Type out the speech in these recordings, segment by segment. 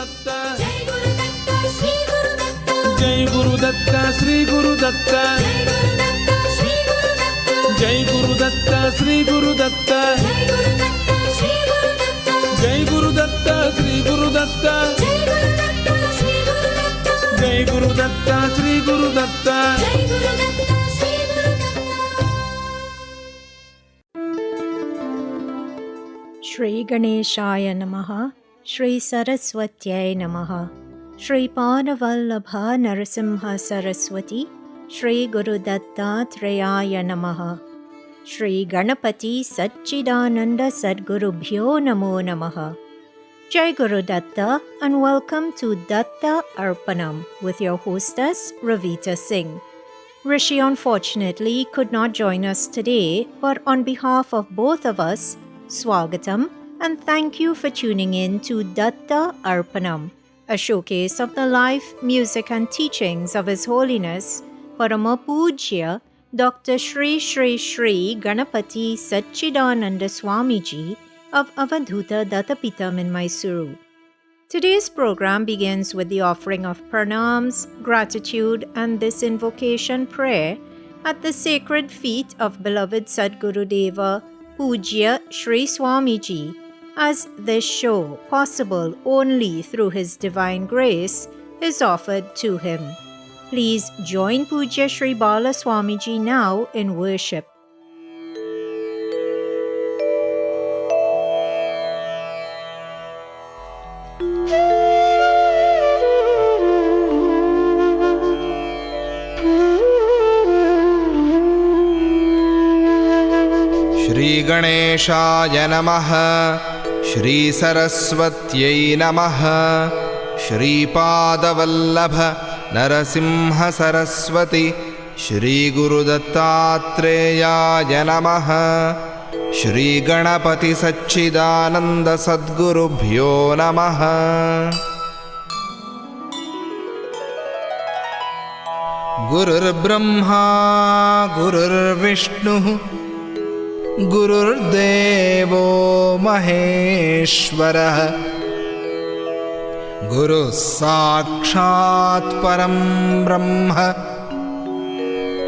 Datta, Jai Guru Datta, Sri Guru Datta, Jai Guru Datta, Sri Guru Datta, Jai Guru Datta, Sri Guru Datta, Jai Guru Datta, Sri Guru Datta. Shri Ganeshaya Namaha, Shri Saraswatyai Namaha, Shri Padavallabha Narasimha Saraswati, Shri Guru Dattatreya Namaha, Shri Ganapati Satchidananda Sadgurubhyo Namo Namaha. Jai Guru Datta and welcome to Datta Arpanam with your hostess Ravita Singh. Rishi unfortunately could not join us today, but on behalf of both of us, Swagatam, and thank you for tuning in to Datta Arpanam, a showcase of the life, music and teachings of His Holiness Parama Pujya Dr. Shri Shri Shri Ganapati Satchidananda Swamiji of Avadhuta Dattapitam in Mysuru. Today's program begins with the offering of pranams, gratitude and this invocation prayer at the sacred feet of beloved Sadguru Deva Pujya Shri Swamiji, as this show, possible only through His divine grace, is offered to him. Please join Pujya Shri Bala Swamiji now in worship. Shri Ganeshaya Namaha, Shri Saraswatyai Namaha, Shri Padavallabha Narasimha Saraswati, Shri Guru Dattatreya Namaha, Shri Ganapati Satchidananda Sadgurubhyo Namaha. Gurur Brahma, Gurur Vishnu, Gururdevo Maheshwarah, Guru Sakshat Param Brahma,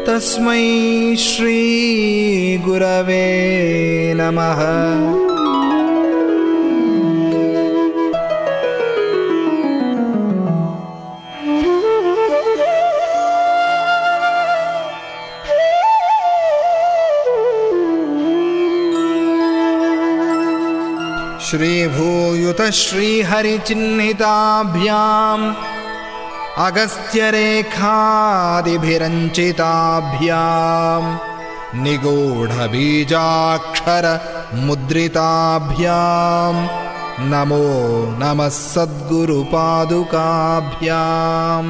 Tasmai Shri Gurave Namaha. Shri Bhuyuta Shri Hari Chinnhitabhyam Agastya Rekhadibhiranchitabhyam Nigodha Bijakshara Mudritabhyam Namo Namah Sadguru Padukabhyam.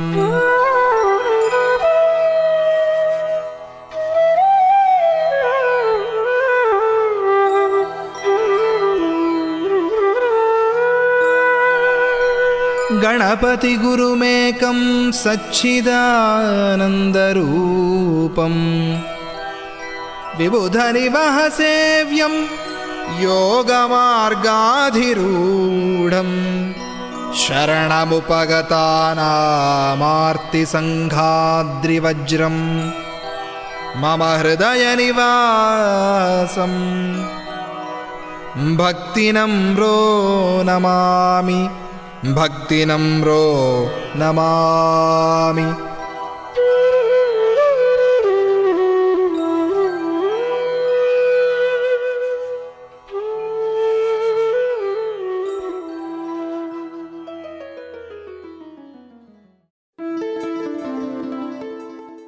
Ganapati Gurumekam Satchidanandarupam Vibhudhanivahasevyam Yogamargadhirudham Sharanamupagatanam Sanghadrivajram Mama Hridaya Nivasam Bhaktinamro Namami, Bhaktinamro Namami.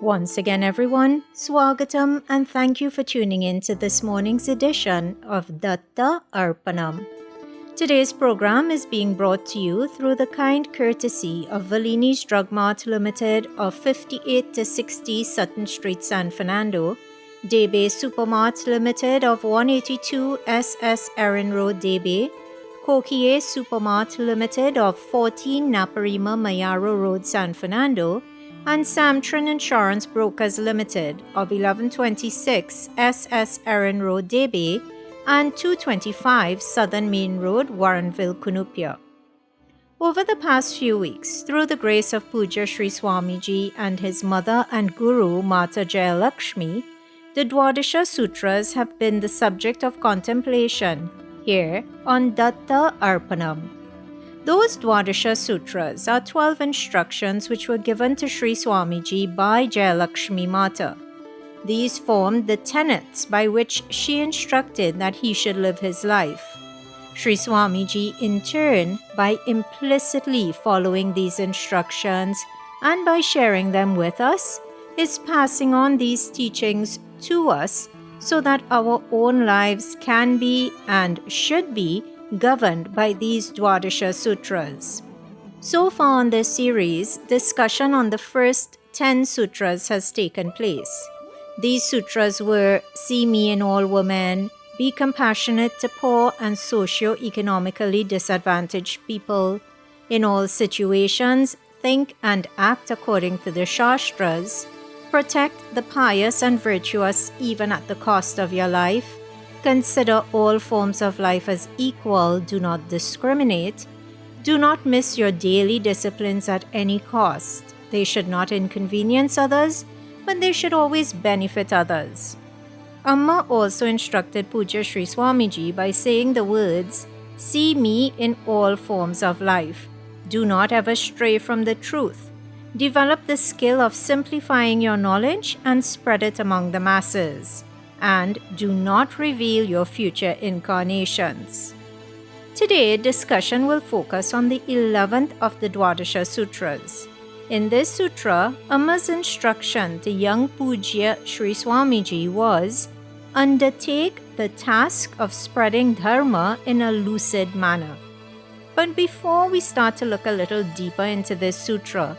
Once again, everyone, Swagatam, and thank you for tuning in to this morning's edition of Datta Arpanam. Today's program is being brought to you through the kind courtesy of Valini's Drug Mart Limited of 58 to 60 Sutton Street, San Fernando, Debe Supermart Limited of 182 SS Erin Road, Debe, Kokie Supermart Limited of 14 Naparima Mayaro Road, San Fernando, and Samtran Insurance Brokers Limited of 1126 SS Erin Road, Debe, and 225 Southern Main Road, Warrenville, Cunupia. Over the past few weeks, through the grace of Puja Sri Swamiji and his mother and guru Mata Jayalakshmi, the Dwadasha Sutras have been the subject of contemplation here on Datta Arpanam. Those Dwadasha Sutras are 12 instructions which were given to Sri Swamiji by Jayalakshmi Mata. These formed the tenets by which she instructed that he should live his life. Sri Swamiji, in turn, by implicitly following these instructions and by sharing them with us, is passing on these teachings to us so that our own lives can be and should be governed by these Dwadasha Sutras. So far on this series, discussion on the first 10 sutras has taken place. These sutras were see me in all women, be compassionate to poor and socio-economically disadvantaged people, in all situations, think and act according to the Shastras, protect the pious and virtuous even at the cost of your life, consider all forms of life as equal, do not discriminate, do not miss your daily disciplines at any cost. They should not inconvenience others, but they should always benefit others. Amma also instructed Puja Sri Swamiji by saying the words, see me in all forms of life. Do not ever stray from the truth. Develop the skill of simplifying your knowledge and spread it among the masses. And do not reveal your future incarnations. Today, discussion will focus on the 11th of the Dwadasha Sutras. In this sutra, Amma's instruction to young Pujya Sri Swamiji was, undertake the task of spreading dharma in a lucid manner. But before we start to look a little deeper into this sutra,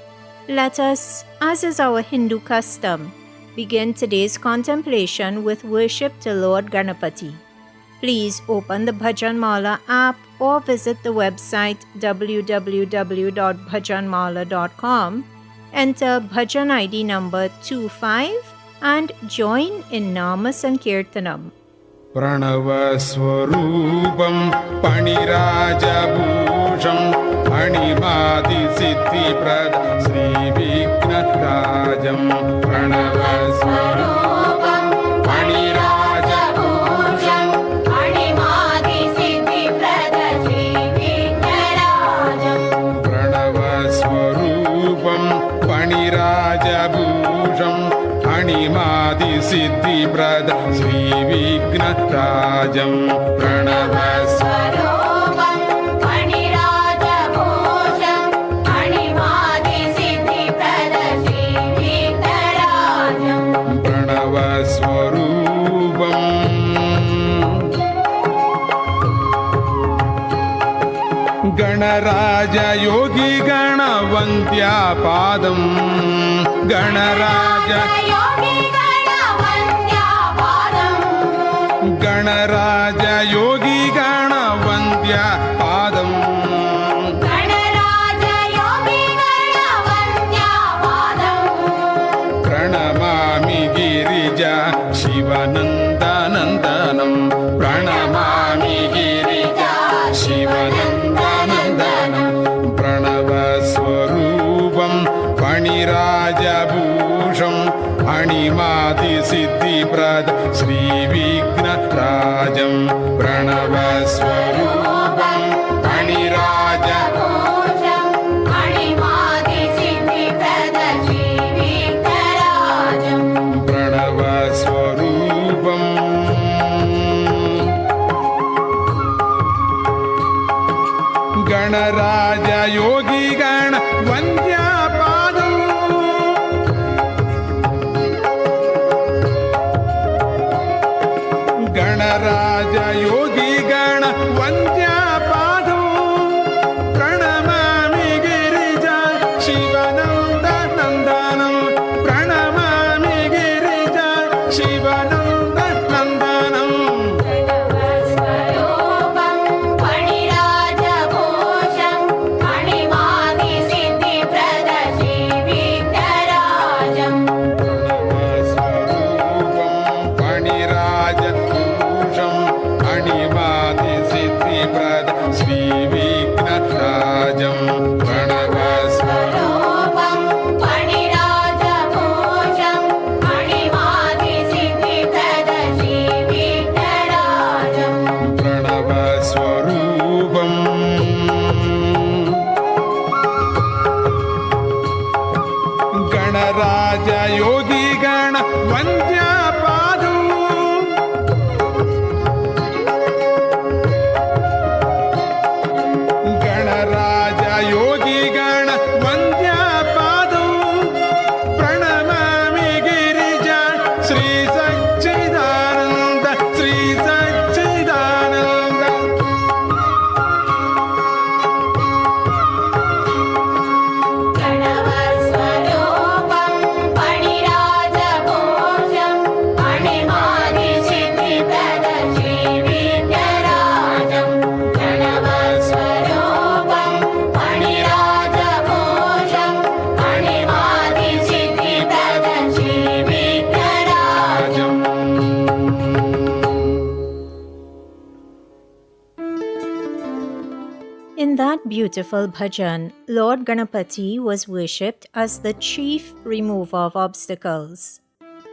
let us, as is our Hindu custom, begin today's contemplation with worship to Lord Ganapati. Please open the Bhajan Mala app or visit the website www.bhajanmala.com, enter Bhajan ID number 25 and join in Nama Sankirtanam. Pranavaswarupam Panirajabhusham Animadisiddhiprad Sri Vighnarajam Pranavaswarupam Panirajabhusham Animadisiddhiprad Sri Vighnarajam Pranavaswarupam Panirajabhusham Animadisiddhiprad Sri Vighnarajam Pranavaswarupam Panirajabhusham Animadisiddhiprad Sri Vighnarajam Pranavaswarupam Ganaraja Yogi Ganavandya Padam Ganaraja Ganaraja Yogi Ganavandya Padam Ganaraja Yogi Ganavandya Padam Pranamami Girija Shivanandanandanam Pranamami Girija Shivanandanandanam Pranavaswarupam Panirajabhusham Animadisiddhiprad Sri Vighnarajam Pranavaswarupam Panirajabhusham Animadisiddhiprad Sri Vighnarajam Pranavaswarupam Ganaraja Yogi Ganavandya Padam Ganaraja Yogi Ganavandya Padam Pranamami Girija Shivanandanandanam Pranamami Girija Shivanandanandanam Pranavaswarupam Panirajabhusham Animadisiddhiprad Sri Vighnarajam Pranavaswarupam Panirajabhusham Animadisiddhiprad Sri Vighnarajam श्रीविघ्नराजं स्वरूपं फणिराजभूषं मणिमादिसिद्धिप्रद श्रीविघ्नराजं प्रणवस्वरूपम् गणराज योगी गण वन्द्यपादौ गणराज योगी गण वन्द्यपादौ प्रणमामि गिरिजा श्री सच्चिदानन्द श्री सच्चिदानन्द प्रणवस्वरूपं फणिराजभूषं मणिमादिसिद्धिप्रद श्रीविघ्नराजं प्रणवस्वरूपं फणिराजभूषं मणिमादिसिद्धिप्रद श्रीविघ्नराजम् In that beautiful bhajan, Lord Ganapati was worshipped as the chief remover of obstacles.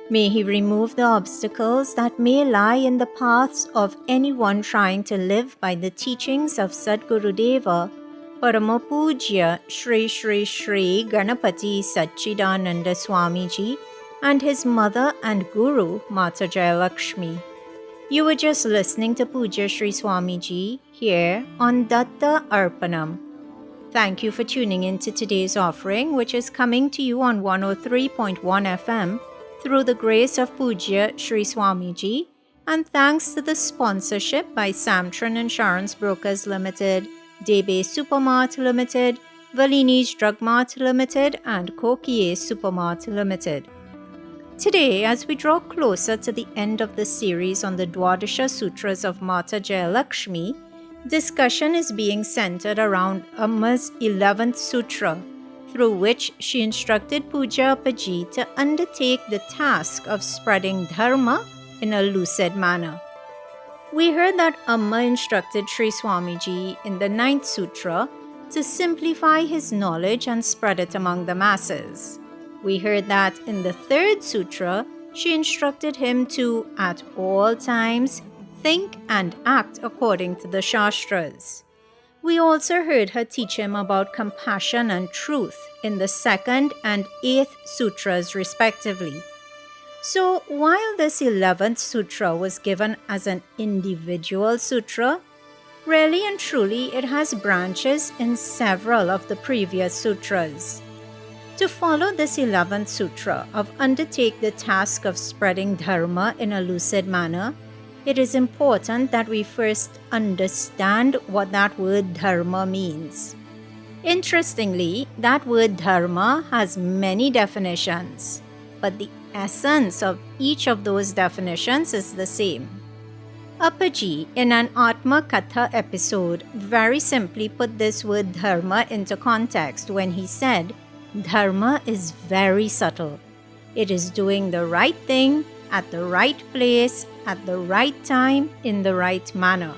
May he remove the obstacles that may lie in the paths of anyone trying to live by the teachings of Sadgurudeva, Paramapujya Shri Shri Shri Ganapati Satchidananda Swamiji and his mother and guru Mata Jayalakshmi. You were just listening to Puja Sri Swamiji here on Datta Arpanam. Thank you for tuning in to today's offering, which is coming to you on 103.1 FM through the grace of Puja Sri Swamiji, and thanks to the sponsorship by Samtran Insurance Brokers Limited, Debe Supermart Limited, Valini's Drug Mart Limited, and Kokie Supermart Limited. Today, as we draw closer to the end of the series on the Dwadasha Sutras of Mata Jayalakshmi, discussion is being centered around Amma's 11th Sutra, through which she instructed Puja Appaji to undertake the task of spreading dharma in a lucid manner. We heard that Amma instructed Sri Swamiji in the 9th Sutra to simplify his knowledge and spread it among the masses. We heard that in the 3rd Sutra, she instructed him to, at all times, think and act according to the Shastras. We also heard her teach him about compassion and truth in the 2nd and 8th Sutras respectively. So, while this 11th Sutra was given as an individual sutra, really and truly it has branches in several of the previous sutras. To follow this 11th Sutra of undertake the task of spreading dharma in a lucid manner, it is important that we first understand what that word dharma means. Interestingly, that word dharma has many definitions, but the essence of each of those definitions is the same. Appaji, in an Atma Katha episode, very simply put this word dharma into context when he said, Dharma is very subtle. It is doing the right thing at the right place, at the right time, in the right manner.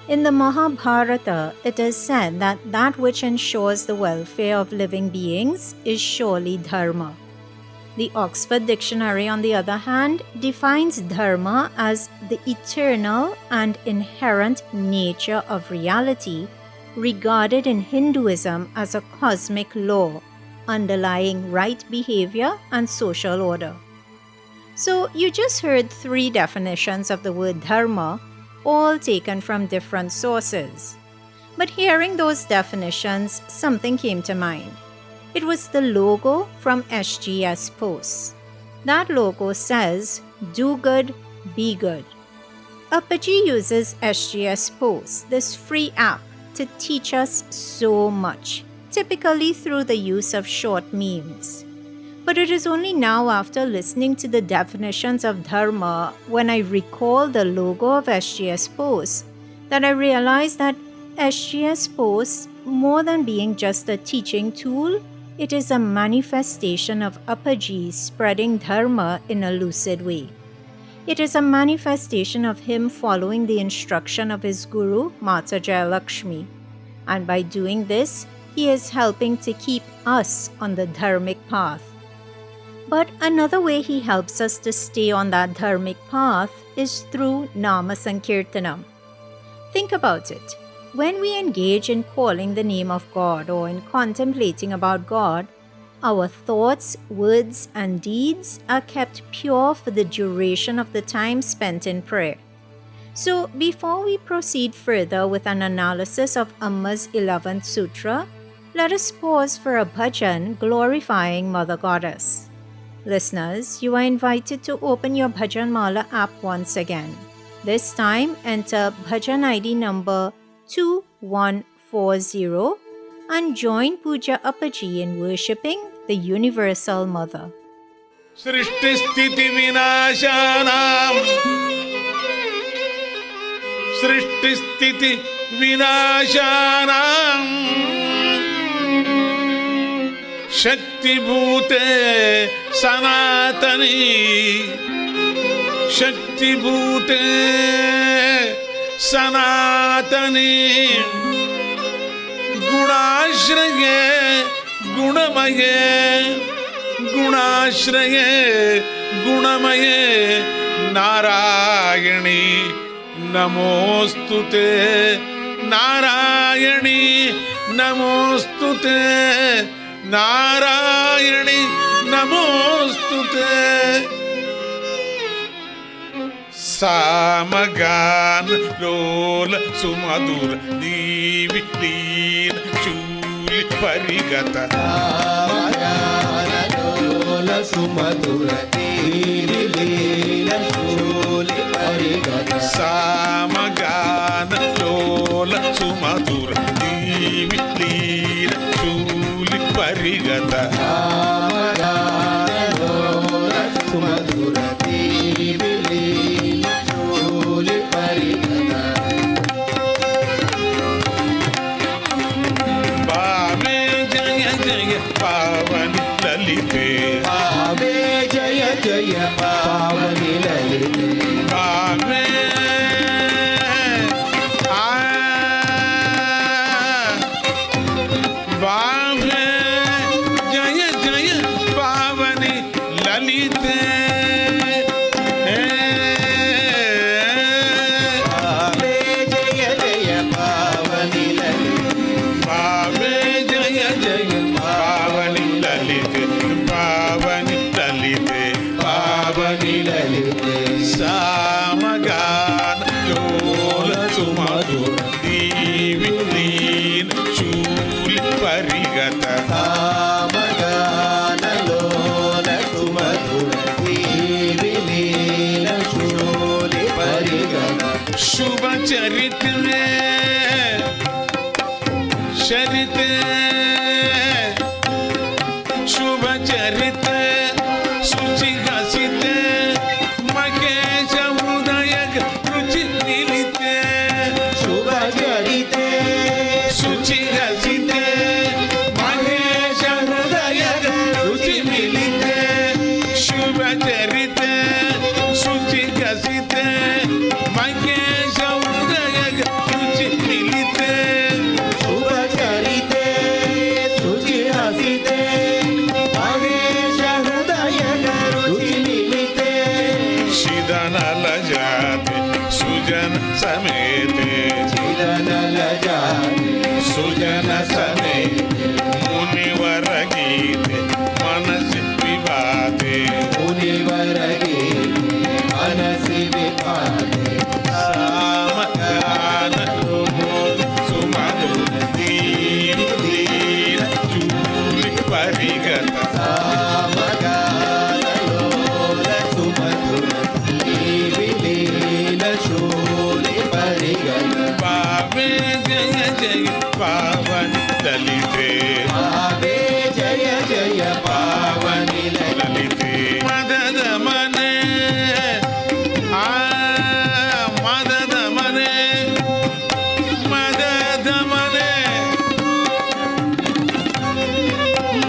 In the Mahabharata, it is said that that which ensures the welfare of living beings is surely dharma. The Oxford Dictionary, on the other hand, defines dharma as the eternal and inherent nature of reality, regarded in Hinduism as a cosmic law underlying right behavior and social order. So you just heard 3 definitions of the word dharma, all taken from different sources. But hearing those definitions, something came to mind. It was the logo from SGS Posts. That logo says, do good, be good. Appaji uses SGS Posts, this free app, to teach us so much, typically through the use of short memes. But it is only now after listening to the definitions of dharma when I recall the logo of SGS Posts that I realized that SGS Posts, more than being just a teaching tool, it is a manifestation of Appaji spreading dharma in a lucid way. It is a manifestation of him following the instruction of his guru, Mata Jayalakshmi. And by doing this, he is helping to keep us on the dharmic path. But another way he helps us to stay on that dharmic path is through Nama Sankirtanam. Think about it. When we engage in calling the name of God or in contemplating about God, our thoughts, words, and deeds are kept pure for the duration of the time spent in prayer. So, before we proceed further with an analysis of Amma's 11th Sutra, let us pause for a bhajan glorifying Mother Goddess. Listeners, you are invited to open your Bhajan Mala app once again. This time, enter Bhajan ID number 2140 and join Puja Appaji in worshipping the Universal Mother. सृष्टि स्थिति विनाशानां सृष्टि स्थिति विनाशानां शक्तिभूते सनातनी शक्तिभूते सनातनी गुणाश्रये गुणमये गुणाश्रये गुणमये नारायणी नमोस्तुते नारायणी नमोस्तुते नारायणी नमोस्तुते सामगान लोल सुमधुर दीवि लीन शूल परिगत सामगान लोल सुमधुर दीवि लीन शूल परिगत सामगान लोल सुमधुर दीवि लीन शूल परिगत सामगान लोल सुमधुर दीवि लीन शूल परिगत बावे जय जय पावन ललिते भावे जय जय पावनि ललिते बावे बावे जय जय पावनि ललिते भावे जय जय पावनि ललिते बावे जय जय पावनि ललिते पावनि ललिते पावनि ललिते सामगान लोल सुमधुर दीवि लीन शूल परिगत सामगान लोल सुमधुर दीवि लीन शूल परिगत शुभ चरित में चरित शुभ चरित शुचि हसित महेश हृदय रुचि मिलित शुभ चरिते शुचि हसित महेश हृदय रुचि मिलित शुभ चरित शुचि हसित महेश हृदय रुचि मिलित शुभ चरिते शुचि हसिते महेश हृदय रुचि मिलिते शिदनल जाते सुजन समेते चिदनल जाते सुजन समेते मुनिवर गीते मनस विवादे मुनिवर गीते मनसि विपाते सामगान लोल सुमधुर दीवि लीन शूल परिगत सामगान लोल सुमधुर दीवि लीन शूल परिगत पावे जय जय पावन ललिते भावे जय जय पावनि ललिते मदद मने मदद मने मदद मने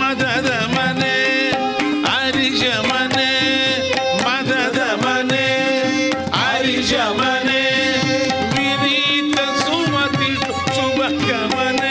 मदद मने हरिष मने मदद मने हरिष मने विनीत सुमति शुभ गमने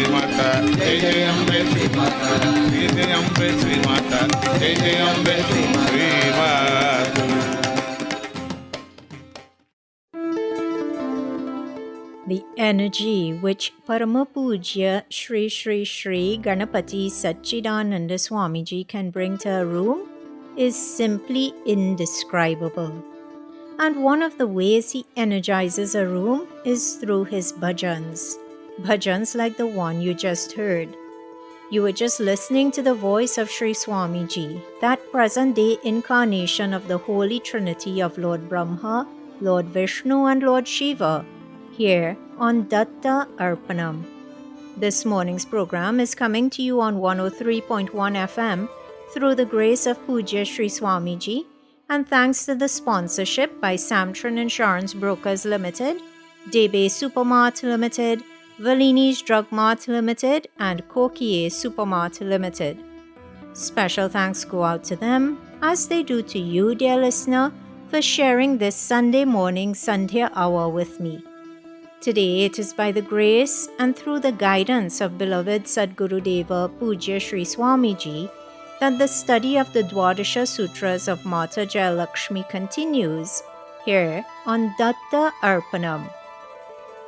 శ్రీమాత జయ జయ అంబే శ్రీమాత జయ జయ అంబే శ్రీమాత జయ జయ Ambe Srimata. The energy which Parama Pujya Shri Shri Shri Ganapati Satchidananda Swamiji can bring to a room is simply indescribable. And one of the ways he energizes a room is through his bhajans. Bhajans like the one you just heard. You were just listening to the voice of Sri Swamiji, that present-day incarnation of the Holy Trinity of Lord Brahma, Lord Vishnu and Lord Shiva, here on Datta Arpanam. This morning's program is coming to you on 103.1 FM through the grace of Pujya Sri Swamiji and thanks to the sponsorship by Samtran Insurance Brokers Limited, Debe Supermart Limited, Valini's Drug Mart Limited and Kokie Supermart Limited. Special thanks go out to them, as they do to you, dear listener, for sharing this Sunday morning Sandhya hour with me. Today it is by the grace and through the guidance of beloved Sadguru Deva Pujya Sri Swamiji that the study of the Dwadasha Sutras of Mata Jayalakshmi continues here on Datta Arpanam.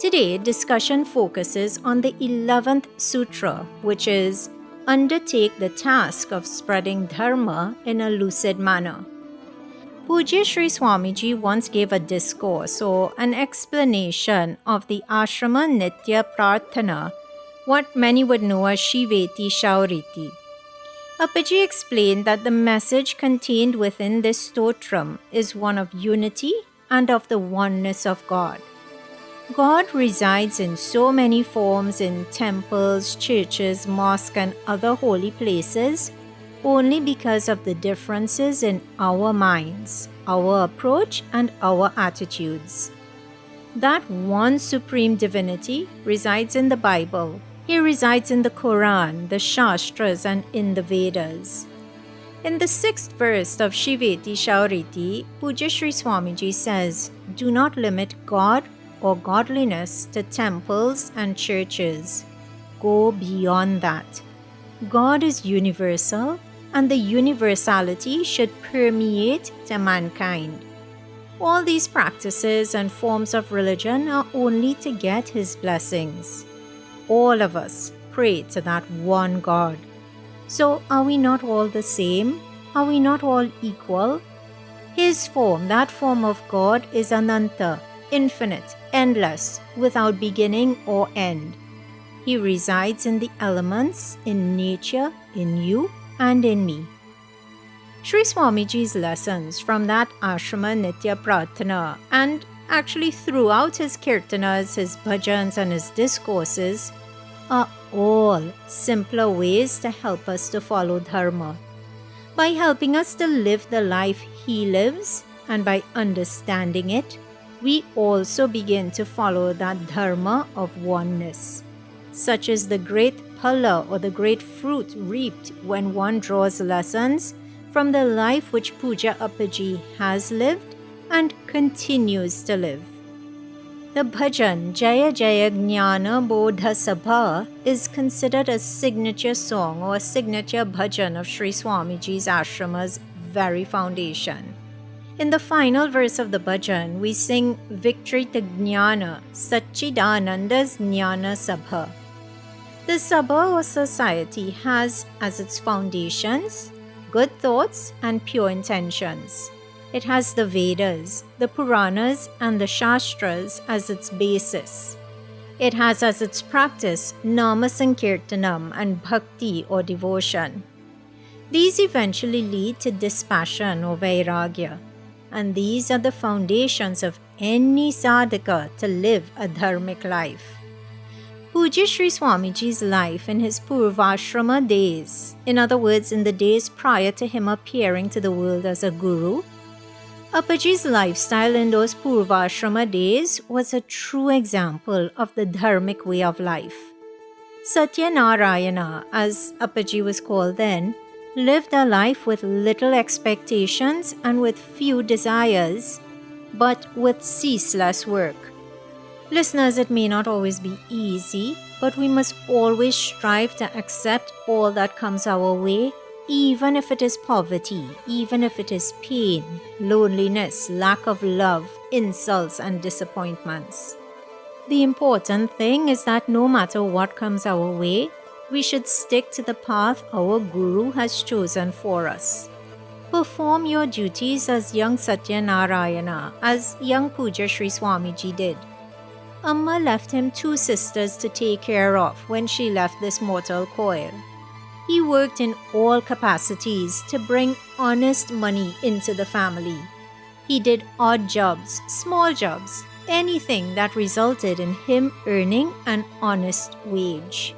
Today, discussion focuses on the 11th Sutra, which is Undertake the task of spreading Dharma in a lucid manner. Pujya Sri Swamiji once gave a discourse or an explanation of the Ashrama Nitya Prarthana, what many would know as Shiveti Shauriti. Appaji explained that the message contained within this stotram is one of unity and of the oneness of God. God resides in so many forms in temples, churches, mosques, and other holy places only because of the differences in our minds, our approach, and our attitudes. That one supreme divinity resides in the Bible. He resides in the Quran, the Shastras, and in the Vedas. In the 6th verse of Shiveti Shauriti, Pujya Sri Swamiji says, "Do not limit God or godliness to temples and churches. Go beyond that. God is universal, and the universality should permeate to mankind. All these practices and forms of religion are only to get His blessings. All of us pray to that one God. So are we not all the same? Are we not all equal? His form, that form of God, is Ananta, infinite, endless, without beginning or end. He resides in the elements, in nature, in you, and in me." Sri Swamiji's lessons from that Ashrama Nitya Prarthana, and actually throughout his kirtanas, his bhajans, and his discourses, are all simpler ways to help us to follow Dharma. By helping us to live the life he lives, and by understanding it, we also begin to follow that Dharma of oneness. Such is the great phala or the great fruit reaped when one draws lessons from the life which Pujya Appaji has lived and continues to live. The bhajan Jaya Jaya Jnana Bodha Sabha is considered a signature song or a signature bhajan of Sri Swamiji's ashrama's very foundation. In the final verse of the bhajan, we sing Victory to Jnana, Satchidananda's Jnana Sabha. The Sabha or society has as its foundations good thoughts and pure intentions. It has the Vedas, the Puranas, and the Shastras as its basis. It has as its practice Nama Sankirtanam and Bhakti or devotion. These eventually lead to dispassion or Vairagya, and these are the foundations of any sadhaka to live a dharmic life. Pujya Sri Swamiji's life in his Purvashrama days, in other words, in the days prior to him appearing to the world as a guru, Appaji's lifestyle in those Purvashrama days was a true example of the dharmic way of life. Satyanarayana, as Appaji was called then, lived a life with little expectations and with few desires, but with ceaseless work. Listeners, it may not always be easy, but we must always strive to accept all that comes our way, even if it is poverty, even if it is pain, loneliness, lack of love, insults, and disappointments. The important thing is that no matter what comes our way, we should stick to the path our Guru has chosen for us. Perform your duties as young Satyanarayana, as young Puja Sri Swamiji did. Amma left him 2 sisters to take care of when she left this mortal coil. He worked in all capacities to bring honest money into the family. He did odd jobs, small jobs, anything that resulted in him earning an honest wage.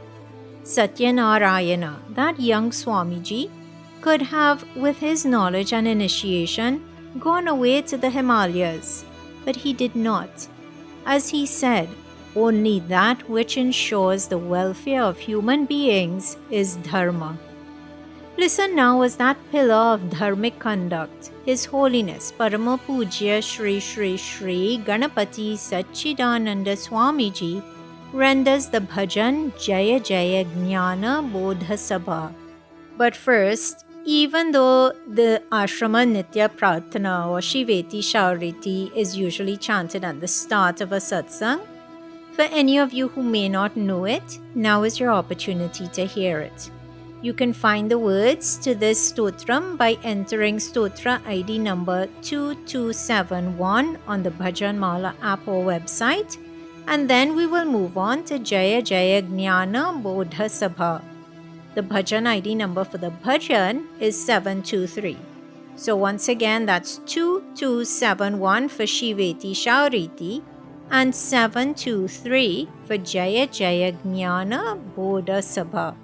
Satyanarayana, that young Swamiji, could have, with his knowledge and initiation, gone away to the Himalayas, but he did not. As he said, only that which ensures the welfare of human beings is dharma. Listen now as that pillar of dharmic conduct, His Holiness Parama Pujya Shri Shri Shri Ganapati Satchidananda Swamiji renders the bhajan Jaya Jaya Jnana Bodha Sabha. But first, even though the Ashrama Nitya Prarthana or Shiveti Shauriti is usually chanted at the start of a satsang, for any of you who may not know it, now is your opportunity to hear it. You can find the words to this stotram by entering stotra ID number 2271 on the Bhajan Mala app or website, and then we will move on to Jaya Jaya Jnana Bodha Sabha. The bhajan ID number for the bhajan is 723. So once again, that's 2271 for Shiveti Shauriti and 723 for Jaya Jaya Jnana Bodha Sabha.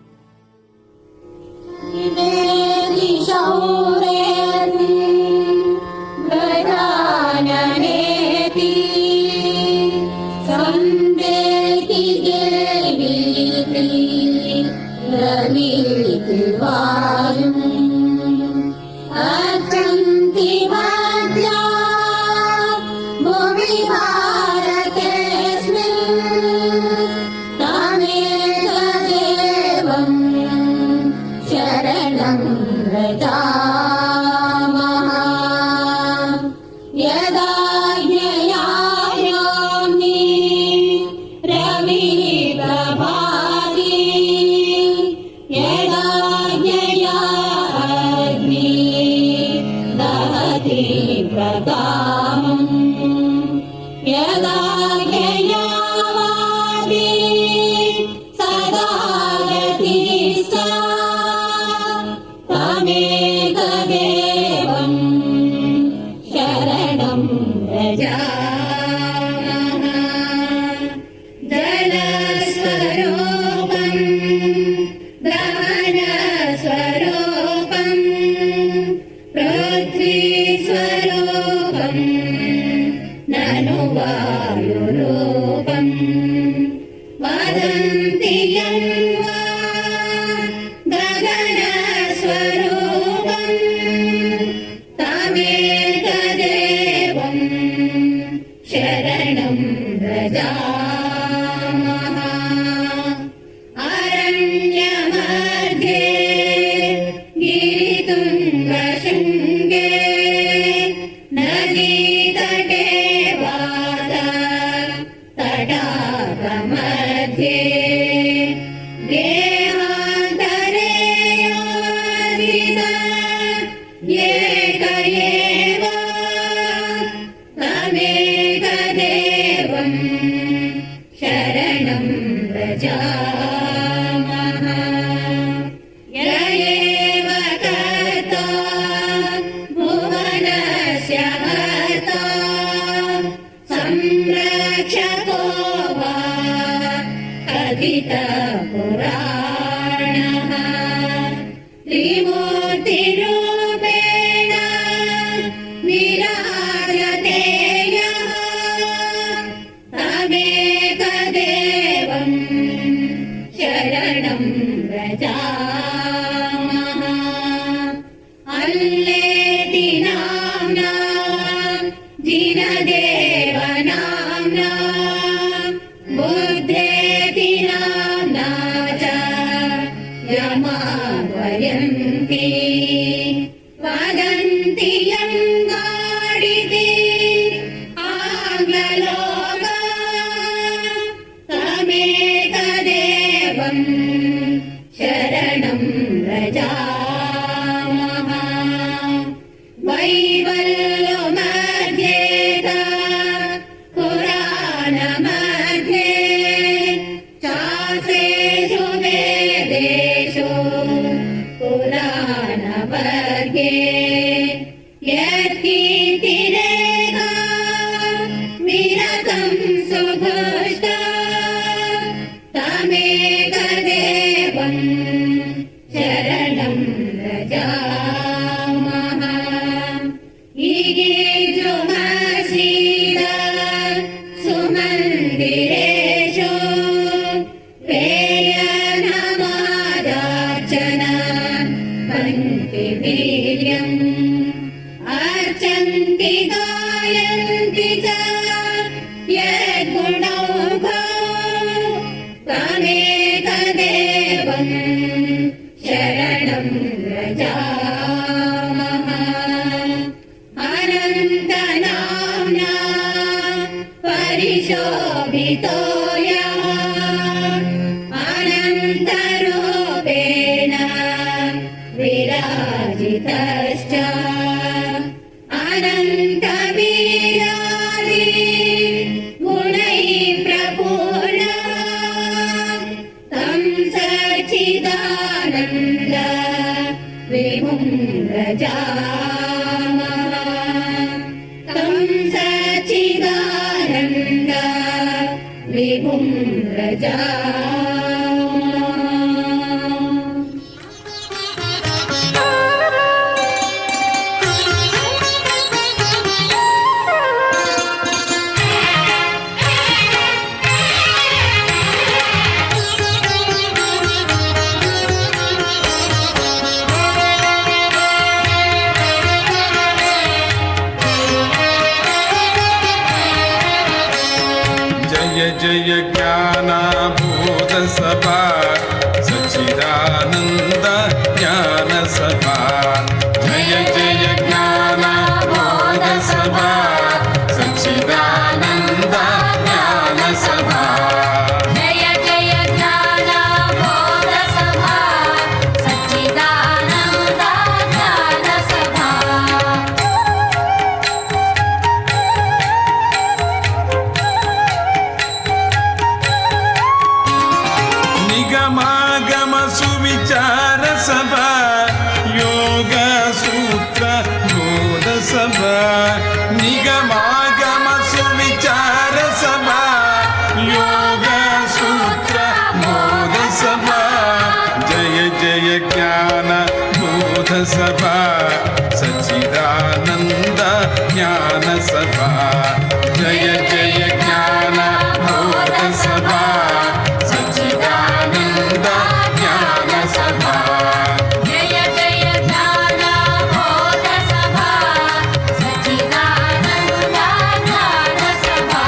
जयन्ति वदन्ति यङ्गाडिति आङ्ग्ललोका तमेकदेवम् शरणं व्रजामः वैवल्यमध्येत पुराणमध्ये शास्त्रेषु वेदेषु पुराणवर्गे यत्कीर्तिरेका विरतं सुभुष्टा तमेकदेवं शरणं व्रजामः ईगीजुमसीद सुमन्दिरेषु पेयनमादार्चन पन्तिवीर्यम् अर्चन्ति गायन्ति च यद्गुणौघो तमेकदेवं शरणं व्रजामः अनन्तनाम्ना परिशोभितो यः अनन्तरूपेण विराजितश्च अनन्तवीरादि गुणैः प्रपूर्णः तं सच्चिदानन्द विभुं व्रजामः तं सच्चिदानन्द विभुं व्रजामः जय जय ज्ञानाभूत सभा सच्चिदानन्द ज्ञान सभा जय जय ज्ञानाभूत सभा सच्चिदानन्द ज्ञान सभा जय जय ज्ञानबोध सभा सच्चिदानन्द ज्ञान सभा निगमागम सुविचार सभा योग सूत्र बोध सभा निगमागम सुविचार सभा योग सूत्र बोध सभा जय जय ज्ञान बोध सभा सच्चिदानन्द ज्ञान सभा जय जय ज्ञान बोध सभा सच्चिदानन्द ज्ञान सभा जय जय ज्ञानबोध सभा सच्चिदानन्द ज्ञान सभा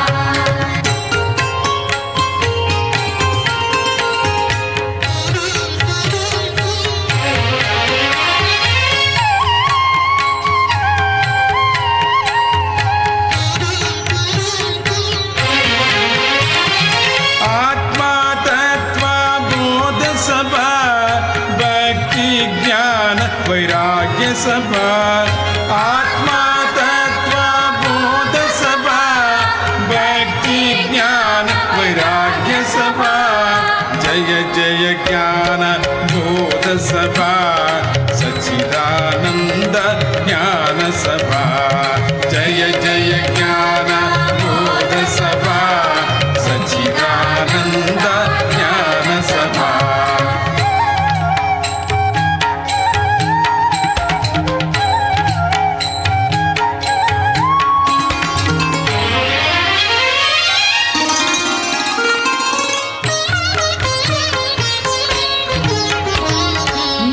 आत्मा तत्व बोध सभा भक्ति ज्ञान वैराग्य सभा आत्मा तत्व बोध सभा भक्ति ज्ञान वैराग्य सभा जय जय ज्ञान बोध सभा सच्चिदानन्द ज्ञान सभा जय जय ज्ञान बोध सभा सच्चिदानन्द ज्ञान सभा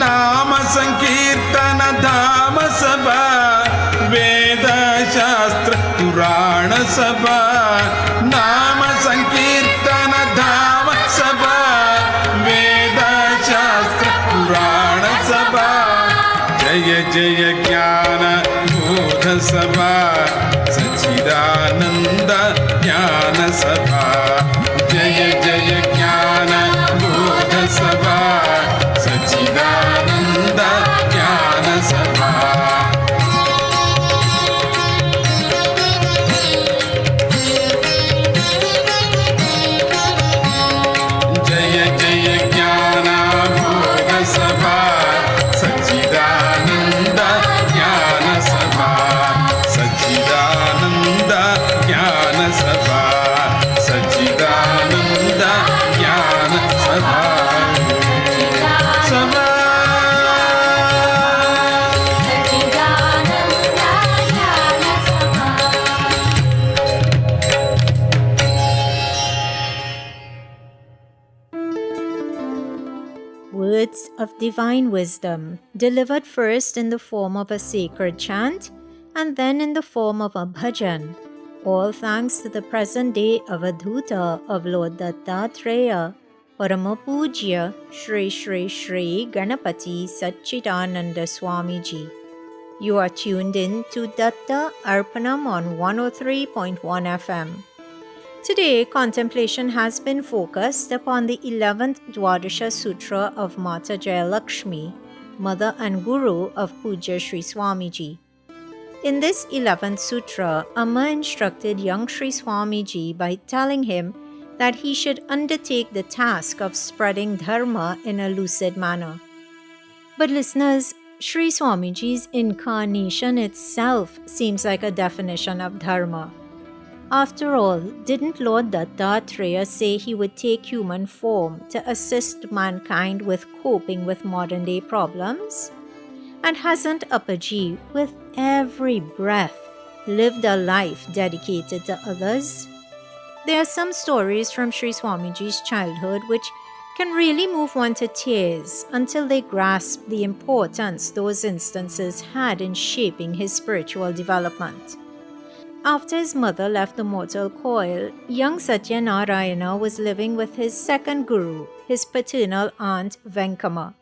नाम संकीर्तन धाम सभा वेद शास्त्र पुराण सभा नाम संकीर्तन धाम सभा वेद शास्त्र पुराण सभा जय ज्ञान बोध सभा सच्चिदानंद ज्ञान सभा जय जय ज्ञान बोध सभा सच्चिदानंद ज्ञान सभा जय जय ज्ञान बोध सभा सच्चिदानंद ज्ञान सभा सच्चिदानंद ज्ञान सभा सच्चिदानंद ज्ञान सभा सभा Words of divine wisdom, delivered first in the form of a sacred chant and then in the form of a bhajan. All thanks to the present day Avadhuta of Lord Dattatreya, Paramapujya Shri Shri Shri Ganapati Satchidananda Swamiji. You are tuned in to Datta Arpanam on 103.1 FM. Today, contemplation has been focused upon the 11th Dwadasha Sutra of Mata Jayalakshmi, Mother and Guru of Pujya Sri Swamiji. In this 11th Sutra, Amma instructed young Sri Swamiji by telling him that he should undertake the task of spreading dharma in a lucid manner. But listeners, Sri Swamiji's incarnation itself seems like a definition of dharma. After all, didn't Lord Dattatreya say he would take human form to assist mankind with coping with modern-day problems? And hasn't Appaji, with every breath, lived a life dedicated to others? There are some stories from Sri Swamiji's childhood which can really move one to tears until they grasp the importance those instances had in shaping his spiritual development. After his mother left the mortal coil, young Satyanarayana was living with his second guru, his paternal aunt Venkama.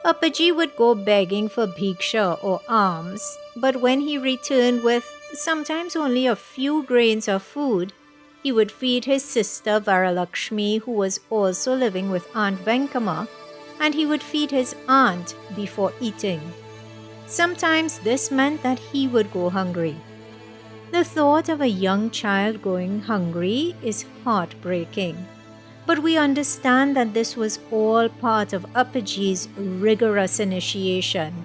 Appaji would go begging for bhiksha or alms, but when he returned with sometimes only a few grains of food, he would feed his sister Varalakshmi, who was also living with Aunt Venkama, and he would feed his aunt before eating. Sometimes this meant that he would go hungry. The thought of a young child going hungry is heartbreaking, but we understand that this was all part of Appaji's rigorous initiation.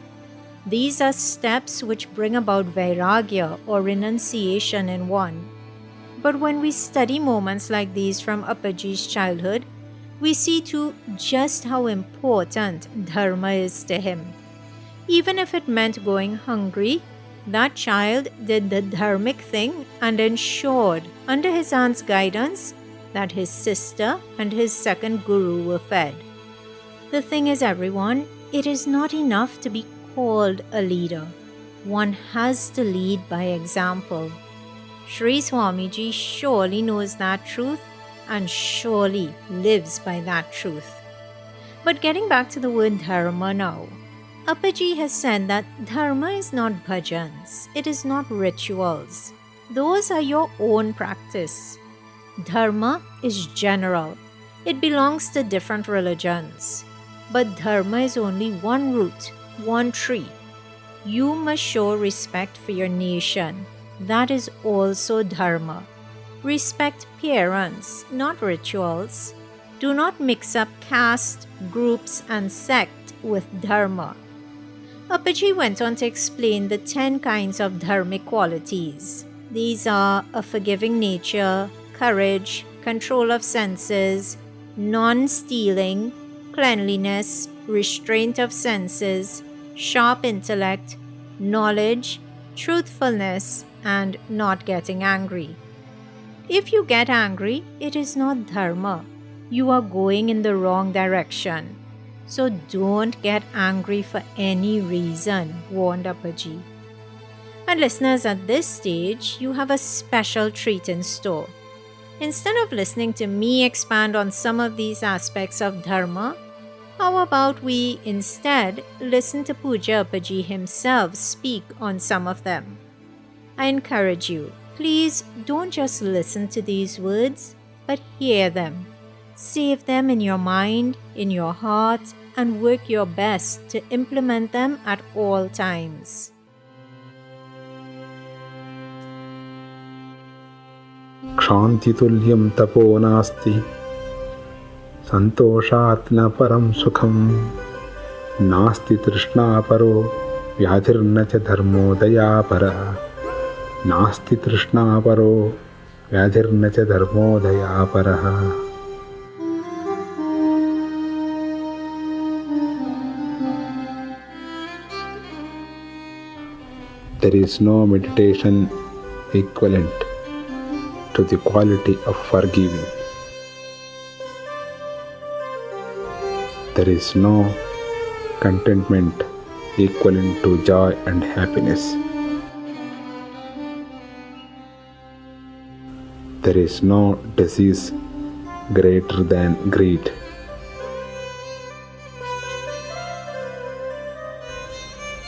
These are steps which bring about vairagya or renunciation in one. But when we study moments like these from Appaji's childhood, we see too just how important dharma is to him. Even if it meant going hungry, that child did the dharmic thing and ensured, under his aunt's guidance, that his sister and his second guru were fed. The thing is, everyone, it is not enough to be called a leader. One has to lead by example. Sri Swamiji surely knows that truth and surely lives by that truth. But getting back to the word dharma now, Appaji has said that dharma is not bhajans, it is not rituals. Those are your own practice. Dharma is general. It belongs to different religions. But dharma is only one root, one tree. You must show respect for your nation. That is also dharma. Respect parents, not rituals. Do not mix up caste, groups, and sect with dharma. Appaji went on to explain the 10 kinds of dharmic qualities. These are a forgiving nature, courage, control of senses, non-stealing, cleanliness, restraint of senses, sharp intellect, knowledge, truthfulness, and not getting angry. If you get angry, it is not dharma. You are going in the wrong direction. So don't get angry for any reason, warned Appaji. And listeners, at this stage, you have a special treat in store. Instead of listening to me expand on some of these aspects of dharma, How about we instead listen to Puja Appaji himself speak on some of them? I encourage you, please don't just listen to these words, but hear them. Save them in your mind, in your heart, and work your best to implement them at all times. क्षान्तितुल्यं तपो नास्ति सन्तोषात् न परं सुखं नास्ति तृष्णा परो व्याधिर्न च धर्मो दयापरः नास्ति तृष्णा परो व्याधिर्न च धर्मो दयापरः There is no meditation equivalent to the quality of forgiving. There is no contentment equivalent to joy and happiness. There is no disease greater than greed.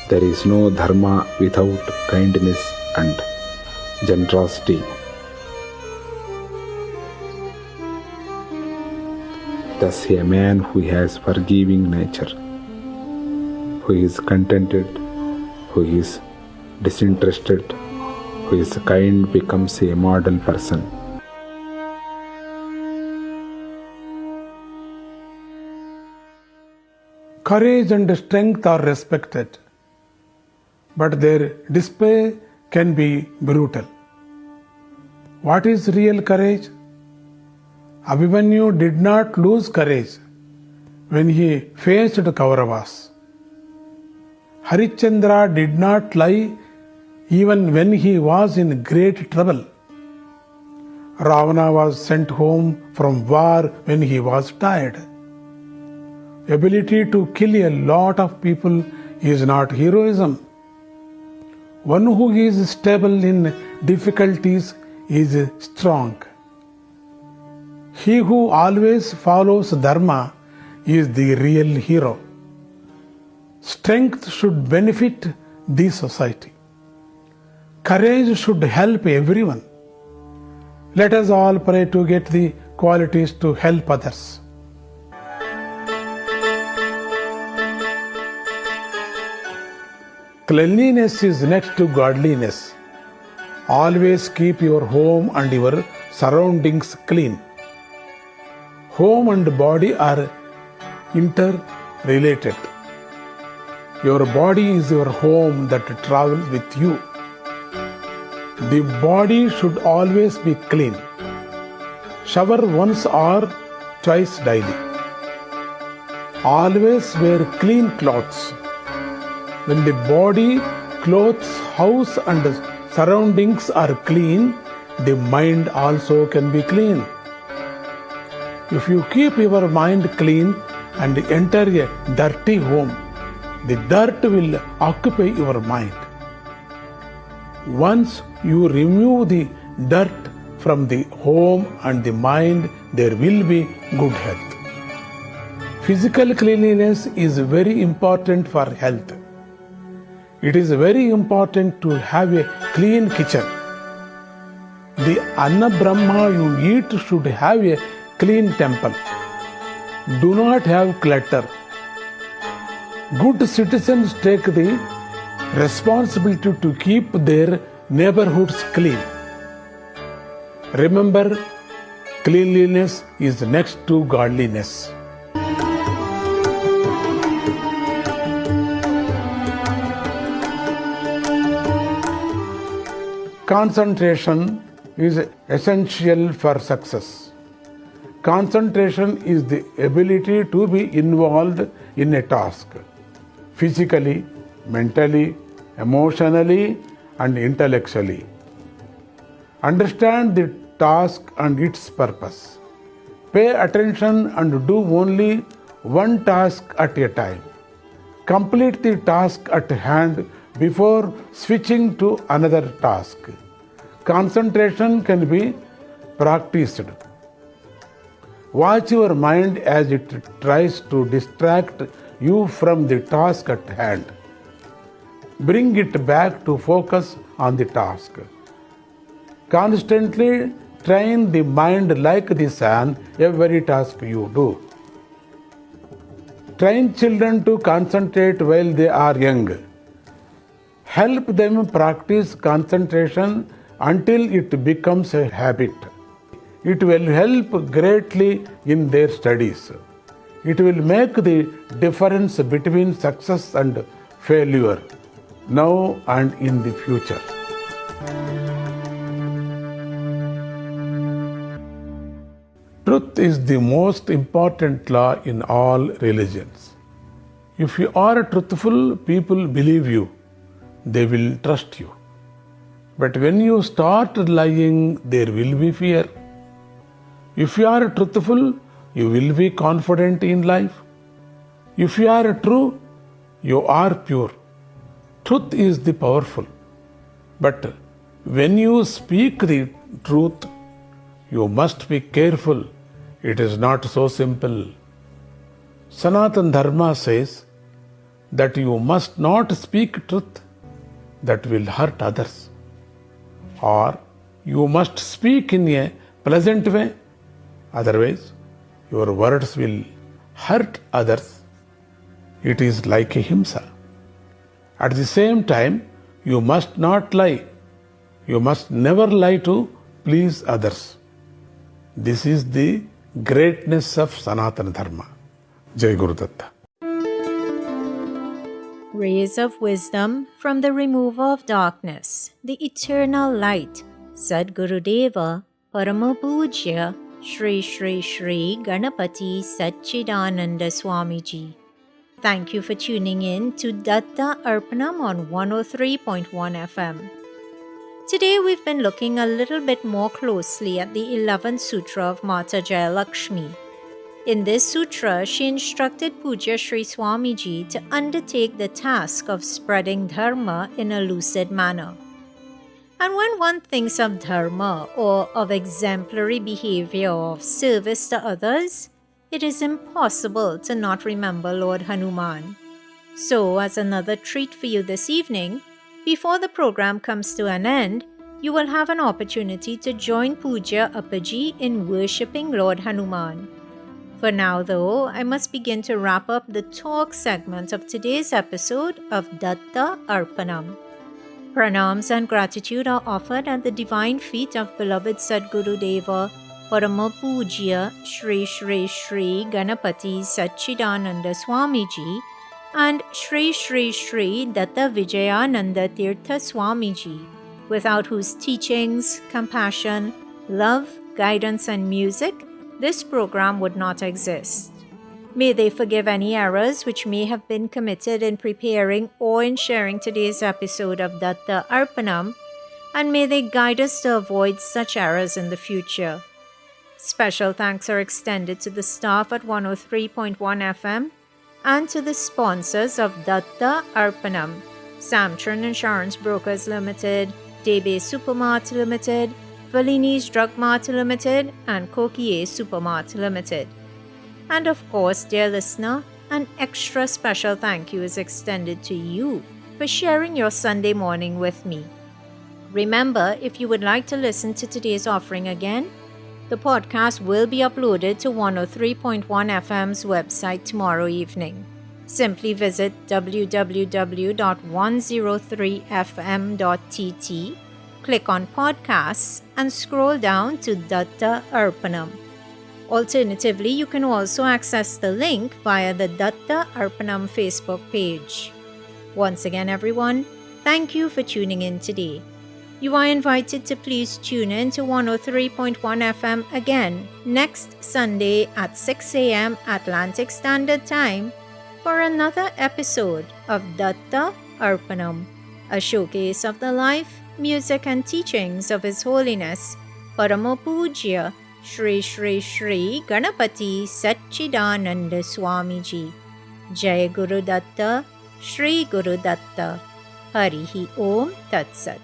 There is no dharma without kindness and generosity. Thus, a man who has forgiving nature, who is contented, who is disinterested, who is kind, becomes a model person. Courage and strength are respected, but their display can be brutal. What is real courage? Abhimanyu did not lose courage when he faced the Kauravas. Harishchandra did not lie even when he was in great trouble. Ravana was sent home from war when he was tired. Ability to kill a lot of people is not heroism. One who is stable in difficulties is strong. He who always follows Dharma is the real hero. Strength should benefit the society. Courage should help everyone. Let us all pray to get the qualities to help others. Cleanliness is next to godliness. Always keep your home and your surroundings clean. Home and body are interrelated. Your body is your home that travels with you. The body should always be clean. Shower once or twice daily. Always wear clean clothes. When the body, clothes, house and surroundings are clean, the mind also can be clean. If you keep your mind clean and enter a dirty home, the dirt will occupy your mind. Once you remove the dirt from the home and the mind, there will be good health. Physical cleanliness is very important for health. It is very important to have a clean kitchen. The Anna Brahma you eat should have a clean temple. Do not have clutter. Good citizens take the responsibility to keep their neighborhoods clean. Remember, cleanliness is next to godliness. Concentration is essential for success. Concentration is the ability to be involved in a task, physically, mentally, emotionally, and intellectually. Understand the task and its purpose. Pay attention and do only one task at a time. Complete the task at hand before switching to another task. Concentration can be practiced. Watch your mind as it tries to distract you from the task at hand. Bring it back to focus on the task. Constantly train the mind like this on every task you do. Train children to concentrate while they are young. Help them practice concentration until it becomes a habit. It will help greatly in their studies. It will make the difference between success and failure now and in the future. Truth is the most important law in all religions. If you are truthful, people believe you. They will trust you. But when you start lying, there will be fear. If you are truthful, you will be confident in life. If you are true, you are pure. Truth is the powerful. But when you speak the truth, you must be careful. It is not so simple. Sanatana Dharma says that you must not speak truth that will hurt others, or you must speak in a pleasant way, otherwise your words will hurt others. It is like a himsa. At the same time, you must not lie. You must never lie to please others. This is the greatness of Sanatana Dharma. Jai Guru Datta. Rays of wisdom from the remover of darkness, the eternal light, Sadgurudeva, Paramapujya, Shri Shri Shri Ganapati Satchidananda Swamiji. Thank you for tuning in to Datta Arpanam on 103.1 FM. Today we've been looking a little bit more closely at the 11th Sutra of Mata Jayalakshmi. In this sutra, she instructed Pujya Sri Swamiji to undertake the task of spreading dharma in a lucid manner. And when one thinks of dharma or of exemplary behavior or of service to others, it is impossible to not remember Lord Hanuman. So, as another treat for you this evening, before the program comes to an end, you will have an opportunity to join Pujya Appaji in worshipping Lord Hanuman. For now, though, I must begin to wrap up the talk segment of today's episode of Datta Arpanam. Pranams and gratitude are offered at the divine feet of beloved Sadguru Deva, Paramapujya Shri Shri Shri Ganapati Satchidananda Swamiji and Shri Shri Shri Datta Vijayananda Tirtha Swamiji, without whose teachings, compassion, love, guidance and music, this program would not exist. May they forgive any errors which may have been committed in preparing or in sharing today's episode of Datta Arpanam, and may they guide us to avoid such errors in the future. Special thanks are extended to the staff at 103.1 FM and to the sponsors of Datta Arpanam, Samtran Insurance Brokers Limited, Debe Supermart Limited, Valini's Drug Mart Limited and Kokie Supermart Limited. And of course, dear listener, an extra special thank you is extended to you for sharing your Sunday morning with me. Remember, if you would like to listen to today's offering again, the podcast will be uploaded to 103.1 FM's website tomorrow evening. Simply visit www.103fm.tt, click on podcasts and scroll down to Datta Arpanam. Alternatively, you can also access the link via the Datta Arpanam Facebook page. Once again, everyone, thank you for tuning in today. You are invited to please tune in to 103.1 FM again next Sunday at 6 a.m. Atlantic Standard Time for another episode of Datta Arpanam, a showcase of the life, music and teachings of His Holiness Paramapujya Shri Shri Shri Ganapati Satchidananda Swamiji. Jai Guru Datta, Shri Guru Datta. Harihi Om Tat Sat.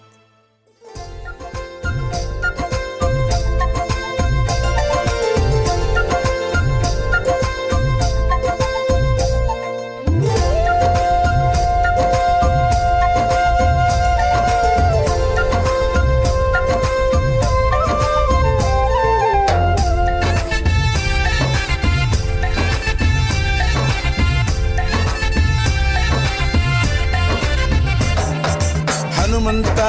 Hanumantha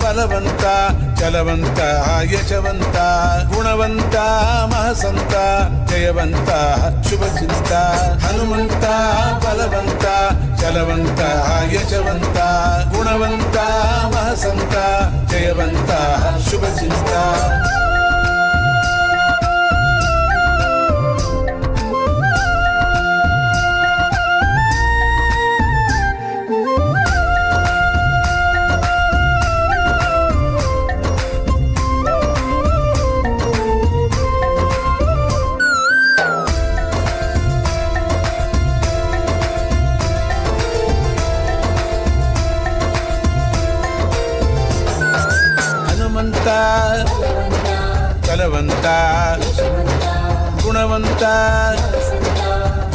ಬಲವಂತ ಚಲವಂತ ಯಶವಂತ ಗುಣವಂತ ಮಹಸಂತ ಜಯವಂತ ಶುಭಚಿಂತ ಹನುಮಂತ ಬಲವಂತ ಚಲವಂತ ಯಶವಂತ ಗುಣವಂತ ಮಹಸಂತ ಜಯವಂತ ಶುಭಚಿಂತ ಹನುಮಂತ ಬಲವಂತ ಗುಣವಂತ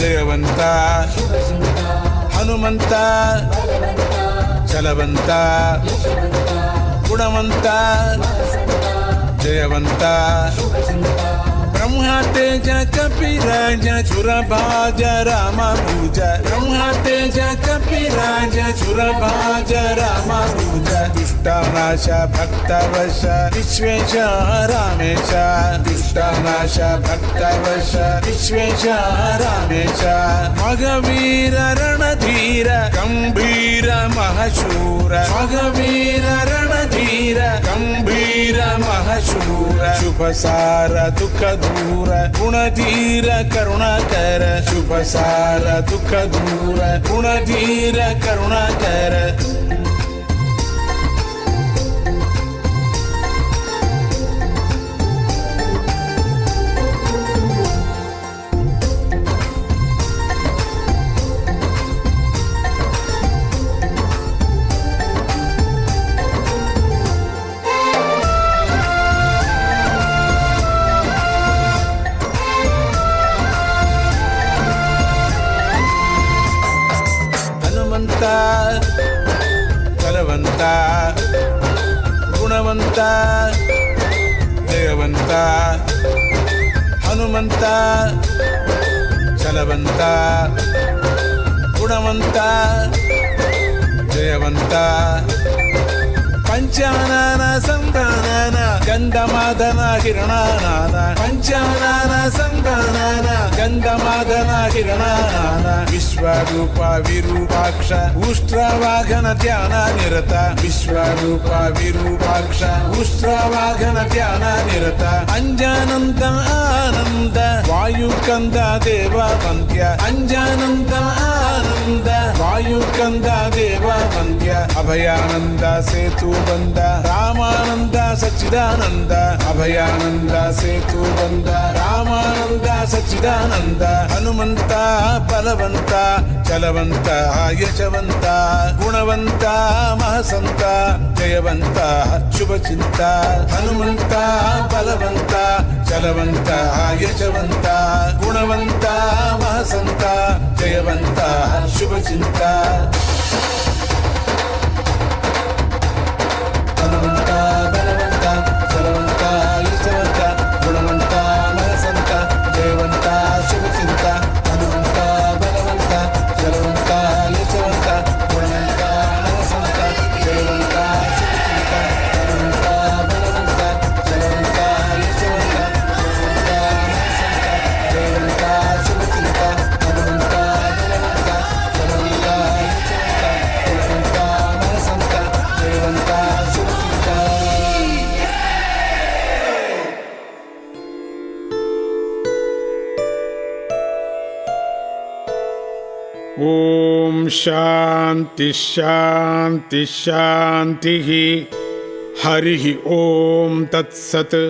ಜಯವಂತ ಹನುಮಂತ ಚಲವಂತ ಗುಣವಂತ ಜಯವಂತ ಬ್ರಹ್ಮ ತೇಜ ಕಪಿರಾಜ ಸುರಭಾಜ ರಾಮ ಪೂಜ ಬ್ರಹ್ಮ ತೇಜ ಕಪಿರಾಜ ಸುರಭಾಜ ರಾಮ ಪೂಜ ದುಷ್ಟನಾಶ ಭಕ್ತವಶ ವಿಶ್ವೇಶ ರಾಮೇಶ ದುಷ್ಟನಾಶ ಭಕ್ತವಶ ವಿಶ್ವೇಶ ರಾಮೇಶ ಮಗವೀರ ರಣಧೀರ ಗಂಭೀರ ಮಹಶೂರ ಮಗವೀರ ರಣಧೀರ ಗಂಭೀರ ಮಹಶೂರ ಶುಭಸಾರ ದುಃಖ ದೂರ ಗುಣಧೀರ ಕರುಣಾಕರ ಶುಭಸಾರ ದುಃಖ ದೂರ ಗುಣಧೀರ ಕರುಣಾಕರ ಹನುಮಂತ ಬಲವಂತ ಗುಣವಂತ ಜಯವಂತ ಹನುಮಂತ ಚಲವಂತ ಗುಣವಂತ ಜಯವಂತ ಪಂಚಾನನ ಸಂಧಾನನ ಗಂಧಮಾದನ ಕಿರಣಾನಾನ ಪಂಚಾನನ ಸಂಧಾನನ ಗಂಧಮಾದನ ಕಿರಣಾನಾನ ವಿಶ್ವರೂಪ ವಿರೂಪಾಕ್ಷ ಉಷ್ಟ್ರವಾಹನ ಧ್ಯಾನ ನಿರತ ವಿಶ್ವರೂಪ ವಿರೂಪಾಕ್ಷ ಉಷ್ಟ್ರವಾಹನ ಧ್ಯಾನ ನಿರತ ಅಂಜಾನಂದ ಆನಂದ ವಾಯುಕಂದ ದೇವ ವಂದ್ಯ ಅಂಜಾನಂದ ಆನಂದ ವಾಯುಕಂದ ದೇವ ವಂದ್ಯ ಅಭಯಾನಂದ ಸೇತು ಬಂದ ರಾಮಾನಂದ ಸಚ್ಚಿದಾನಂದ ಅಭಯಾನಂದ ಸೇತು ಬಂದ ರಾಮಾನಂದ ಸಚ್ಚಿದಾನಂದ ಹನುಮಂತ ಬಲವಂತ ಚಲವಂತ ಯಶವಂತ ಗುಣವಂತ ಮಹಸಂತ ಜಯವಂತ ಶುಭಚಿಂತ ಹನುಮಂತ ಬಲವಂತ ಚಲವಂತ ಯಶವಂತ ಗುಣವಂತ ಮಹಸಂತ ಜಯವಂತ ಶುಭಚಿಂತ ಹನುಮಂತ ಬಲವಂತ ಚಲವಂತ ಯಶವಂತ ಗುಣವಂತ ಮಹಸಂತ ಜಯವಂತ ಶುಭಚಿಂತ ಹನುಮಂತ ಬಲವಂತ ಚಲವಂತ ಯಶವಂತ ಗುಣವಂತ ಮಹಸಂತ ಜಯವಂತ ಶುಭಚಿಂತ ಹನುಮಂತ ಬಲವಂತ ಚಲವಂತ ಯಶವಂತ ಗುಣವಂತ ಮಹಸಂತ ಜಯವಂತ ಶುಭಚಿಂತ ಹನುಮಂತ ಬಲವಂತ ಚಲವಂತ ಯಶವಂತ ಗುಣವಂತ ಮಹಸಂತ ಜಯವಂತ ಶುಭಚಿಂತ ಓಂ ಶಾಂತಿ ಶಾಂತಿ ಶಾಂತಿ ಹರಿ ಓಂ ತತ್ಸತ್